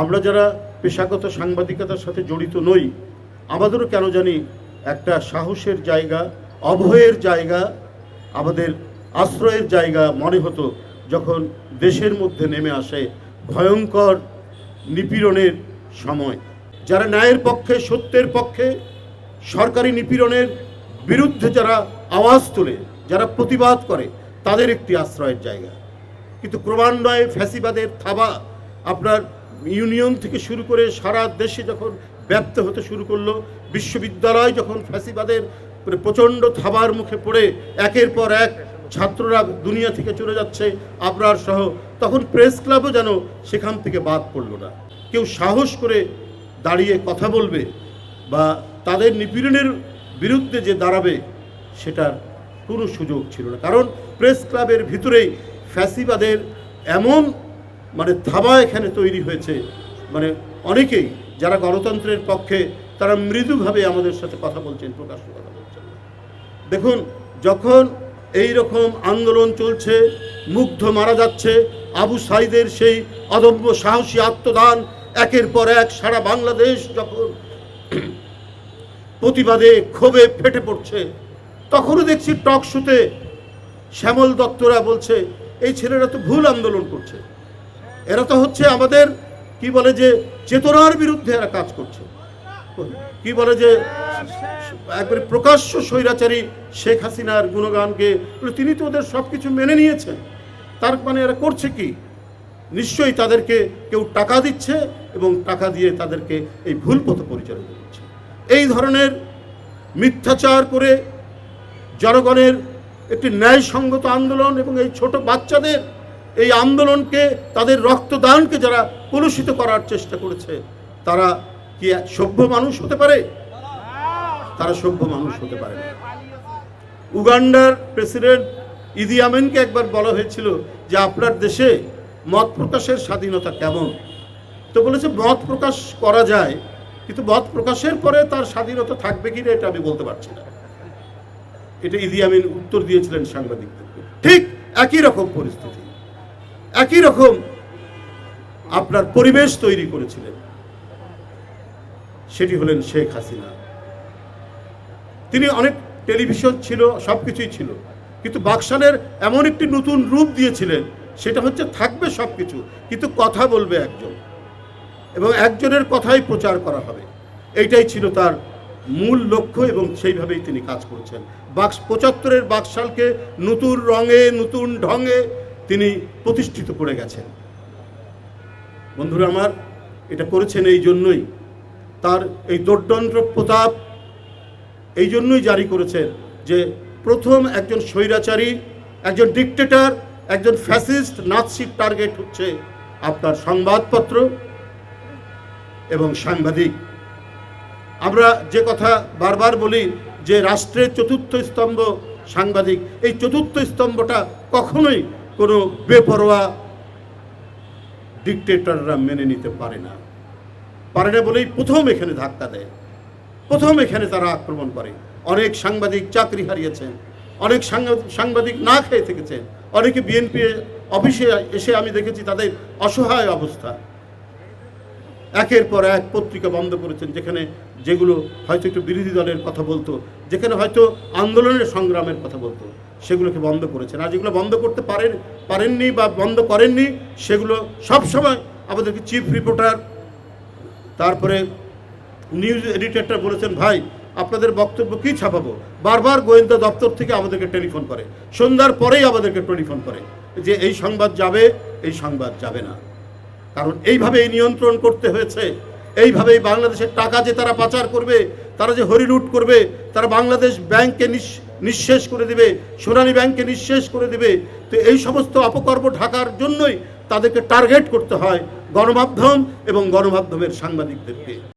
আমরা যারা পেশাগত সাংবাদিকতার সাথে জড়িত নই, আমাদেরও কেন জানি একটা সাহসের জায়গা, অভয়ের জায়গা, আমাদের আশ্রয়ের জায়গা মনে হতো যখন দেশের মধ্যে নেমে আসে ভয়ঙ্কর নিপীড়নের সময়। যারা ন্যায়ের পক্ষে, সত্যের পক্ষে, সরকারি নিপীড়নের বিরুদ্ধে যারা আওয়াজ তোলে, যারা প্রতিবাদ করে, তাদের একটি আশ্রয়ের জায়গা। কিন্তু ক্রমান্বয়ে ফ্যাসিবাদের থাবা আপনার ইউনিয়ন থেকে শুরু করে সারা দেশে যখন ব্যাপ্ত হতে শুরু করলো, বিশ্ববিদ্যালয় যখন ফ্যাসিবাদের প্রচণ্ড থাবার মুখে পড়ে একের পর এক ছাত্ররা দুনিয়া থেকে চলে যাচ্ছে আবরার সহ, তখন প্রেস ক্লাবও যেন সেখান থেকে বাদ পড়ল না। কেউ সাহস করে দাঁড়িয়ে কথা বলবে বা তাদের নিপীড়নের বিরুদ্ধে যে দাঁড়াবে সেটার কোনো সুযোগ ছিল না। কারণ প্রেস ক্লাবের ভিতরেই ফ্যাসিবাদের এমন থাবা এখানে তৈরি হয়েছে, অনেকেই যারা গণতন্ত্রের পক্ষে তারা মৃদুভাবে আমাদের সাথে কথা বলছেন, প্রকাশ্য কথা বলছেন। দেখুন, যখন এই রকম আন্দোলন চলছে, মুগ্ধ মারা যাচ্ছে, আবু সাইদের সেই অদম্য সাহসী আত্মদান একের পর এক সারা বাংলাদেশ যখন প্রতিবাদে ক্ষোভে ফেটে পড়ছে, তখনও দেখছি টক শোতে শ্যামল দত্তরা বলছে এই ছেলেরা তো ভুল আন্দোলন করছে, এরা তো হচ্ছে আমাদের কি বলে যে চেতনার বিরুদ্ধে এরা কাজ করছে, কি বলে যে একবারে প্রকাশ্য স্বৈরাচারী শেখ হাসিনার গুণগানকে তিনি তো ওদের সব কিছু মেনে নিয়েছেন, তার এরা করছে কি? নিশ্চয়ই তাদেরকে কেউ টাকা দিচ্ছে এবং টাকা দিয়ে তাদেরকে এই ভুল পথে পরিচালিত করছে। এই ধরনের মিথ্যাচার করে জনগণের একটি ন্যায়সঙ্গত আন্দোলন এবং এই ছোট বাচ্চাদের এই আন্দোলনকে, তাদের রক্তদানকে যারা কলুষিত করার চেষ্টা করেছে, তারা কি সভ্য মানুষ হতে পারে? তারা সভ্য মানুষ হতে পারে না। উগান্ডার প্রেসিডেন্ট ইদি আমিনকে একবার বলা হয়েছিল যে আপনার দেশে মত প্রকাশের স্বাধীনতা কেমন? তো বলেছে মত প্রকাশ করা যায়, কিন্তু মত প্রকাশের পরে তার স্বাধীনতা থাকবে কিনা এটা আমি বলতে পারছি না। এটা ইদি আমিন উত্তর দিয়েছিলেন সাংবাদিকদেরকে। ঠিক একই রকম পরিস্থিতি, একই রকম আপনার পরিবেশ তৈরি করেছিলেন, সেটি হলেন শেখ হাসিনা। তিনি অনেক টেলিভিশন ছিল, সব কিছুই ছিল, কিন্তু বাকশালের এমন একটি নতুন রূপ দিয়েছিলেন, সেটা হচ্ছে থাকবে সব কিছু, কিন্তু কথা বলবে একজন এবং একজনের কথাই প্রচার করা হবে। এইটাই ছিল তার মূল লক্ষ্য এবং সেইভাবেই তিনি কাজ করেছেন। ৭৫-এর বাকশালকে নতুন রঙে, নতুন ঢঙে তিনি প্রতিষ্ঠিত করে গেছেন। বন্ধুরা আমার, এটা করেছেন এই জন্যই, তার এই দোর্দণ্ড প্রতাপ এই জন্যই জারি করেছেন যে প্রথম একজন স্বৈরাচারী, একজন ডিক্টেটর, একজন ফ্যাসিস্ট নাৎসির টার্গেট হচ্ছে আপনার সংবাদপত্র এবং সাংবাদিক। আমরা যে কথা বারবার বলি যে রাষ্ট্রের চতুর্থ স্তম্ভ সাংবাদিক, এই চতুর্থ স্তম্ভটা কখনোই কোনো বেপরোয়া ডিক্টেটররা মেনে নিতে পারে না বলেই প্রথম এখানে ধাক্কা দেয়, প্রথম এখানে তারা আক্রমণ করে। অনেক সাংবাদিক চাকরি হারিয়েছেন, অনেক সাংবাদিক না খেয়ে থেকেছেন, অনেকে বিএনপি অফিসে এসে আমি দেখেছি তাদের অসহায় অবস্থা। একের পর এক পত্রিকা বন্ধ করেছেন, যেগুলো হয়তো একটু বিরোধী দলের কথা বলতো, যেখানে হয়তো আন্দোলনের সংগ্রামের কথা বলতো, সেগুলোকে বন্ধ করেছেন। আর যেগুলো বন্ধ করতে পারেননি বা বন্ধ করেননি, সেগুলো সবসময় আমাদেরকে চিফ রিপোর্টার, তারপরে নিউজ এডিটরটা বলেছেন ভাই আপনাদের বক্তব্য কি ছাপাবো, বারবার গোয়েন্দা দপ্তর থেকে আমাদেরকে টেলিফোন করে, সন্ধ্যার পরেই আমাদেরকে টেলিফোন করে যে এই সংবাদ যাবে, এই সংবাদ যাবে না। কারণ এইভাবেই নিয়ন্ত্রণ করতে হয়েছে, এইভাবেই বাংলাদেশের টাকা যে তারা পাচার করবে, তারা যে হরিলুট করবে, তারা বাংলাদেশ ব্যাংককে নিঃশেষ করে দেবে, সোনালী ব্যাংককে নিঃশেষ করে দেবে। তো এই সমস্ত অপকর্ম ঢাকার জন্যই তাদেরকে টার্গেট করতে হয় গণমাধ্যম এবং গণমাধ্যমের সাংবাদিকদেরকে।